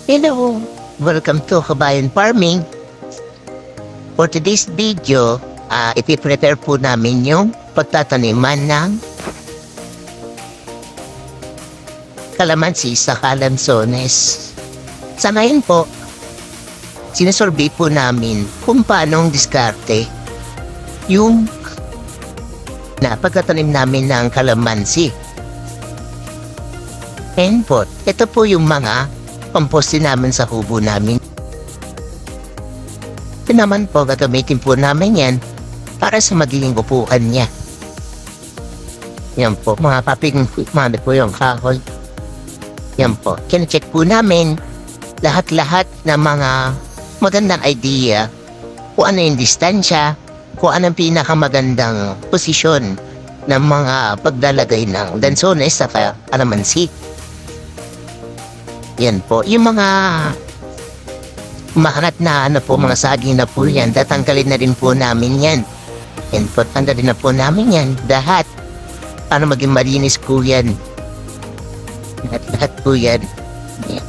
Hello! Welcome to Kabayan Farming. For today's video, ipiprepare po namin yung pagtataniman ng kalamansi sa kalansones. Sa ngayon po, sinusurvey po namin kung paanong diskarte yung pagtatanim namin ng kalamansi. And po, ito po yung mga compost namin sa kubo namin. Ito naman po, gagamitin po namin yan para sa magiging upuan niya. Yan po, mga paping mami po yung kahoy. Yan po, kine-check po namin lahat-lahat ng mga magandang idea kung ano yung distansya, kung anong pinakamagandang posisyon ng mga paglalagay ng lansones sa kalamansi. Yan po, yung mga mahangat na mga saging na po yan, tatanggalin na rin po namin yan. Yan po, tanggalin na po namin yan. Lahat, para maging malinis po yan. Lahat po yan. Yan.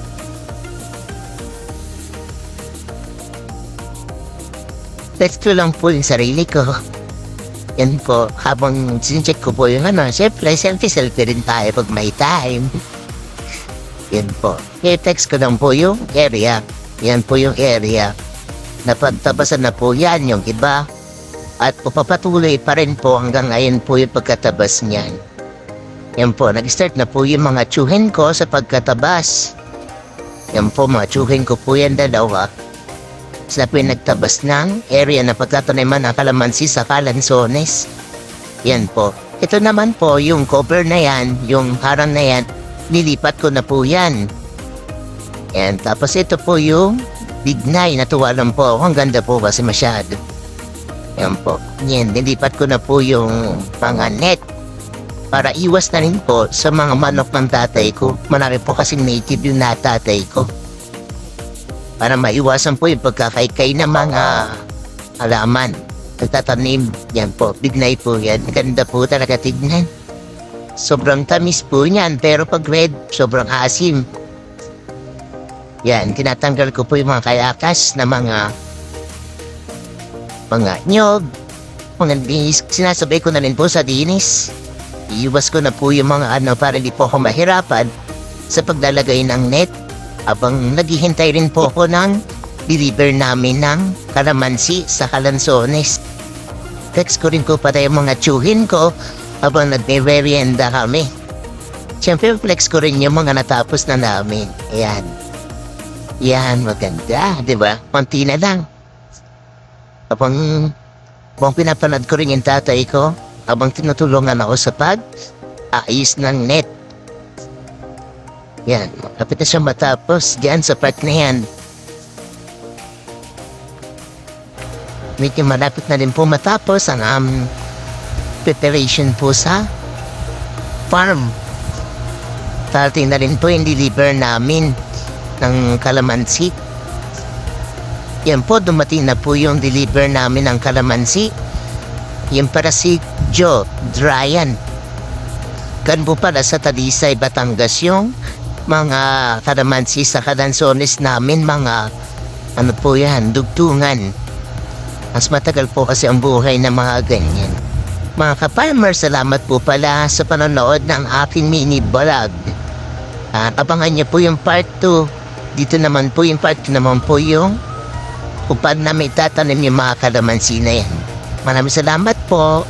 Let's ko lang po yung sarili ko. Yan po, habang sinecheck ko po yung syempre, selfie rin tayo pag may time. Yan po. I-text ko lang po yung area. Yan po yung area. Napagtabasan na po yan yung iba. At papatuloy pa rin po hanggang ngayon po yung pagkatabas niyan. Yan po. Nag-start na po yung mga tsuhin ko sa pagkatabas. Yan po, mga tsuhin ko po yan dalawa. Sila po yung nagtabas ng area na pagtataniman ng kalamansi sa kalansones. Yan po. Ito naman po yung cover na yan, yung harang na yan. Nilipat ko na po yan. And tapos ito po yung bignay. Natuwa lang po ako. Ang ganda po kasi masyado. Yan po. Yan, nilipat ko na po yung mga net. Para iwas na rin po sa mga manok ng tatay ko. Marami po kasi native yung natatay ko. Para maiwasan po yung pagkakaykay ng mga halaman. Nagtatanim. Yan po. Bignay po yan. Ganda po talaga tignan. Sobrang tamis po niyan, pero pag red, sobrang asim. Yan, tinatanggal ko po yung mga kayakas na mga nyog, mga dinis. Sinasabay ko na rin po sa dinis. Iiwas ko na po yung mga para hindi po ako mahirapan sa paglalagay ng net. Habang naghihintay rin po ako ng deliver namin ng kalamansi sa kalansones. Text ko rin po pala yung mga tsuhin ko habang nagme-merienda kami. Siyempre, flex ko rin yung mga natapos na namin. Ayan. Yan, maganda. Diba? Konti na lang. Habang pinapanood ko rin yung tatay ko, habang tinutulungan ako sa pag-aayos ng net. Yan. Kapit na siya matapos dyan sa part na yan. Medyo malapit na rin po matapos ang preparation po sa farm. Talating na rin po yung deliver namin ng kalamansi. Yan po, dumating na po yung deliver namin ng kalamansi. Yung para si Joe Dryan. Gan po pala sa Talisay, Batangas yung mga kalamansi sa kalansones namin, mga po yan, dugtungan. Mas matagal po kasi ang buhay ng mga ganyan. Mga ka-farmer, salamat po pala sa panonood ng aking mini vlog. Abangan niyo po yung part 2. Dito naman po yung part 2 naman po yung kung paano namin itatanim yung mga kalamansi na yan. Maraming salamat po.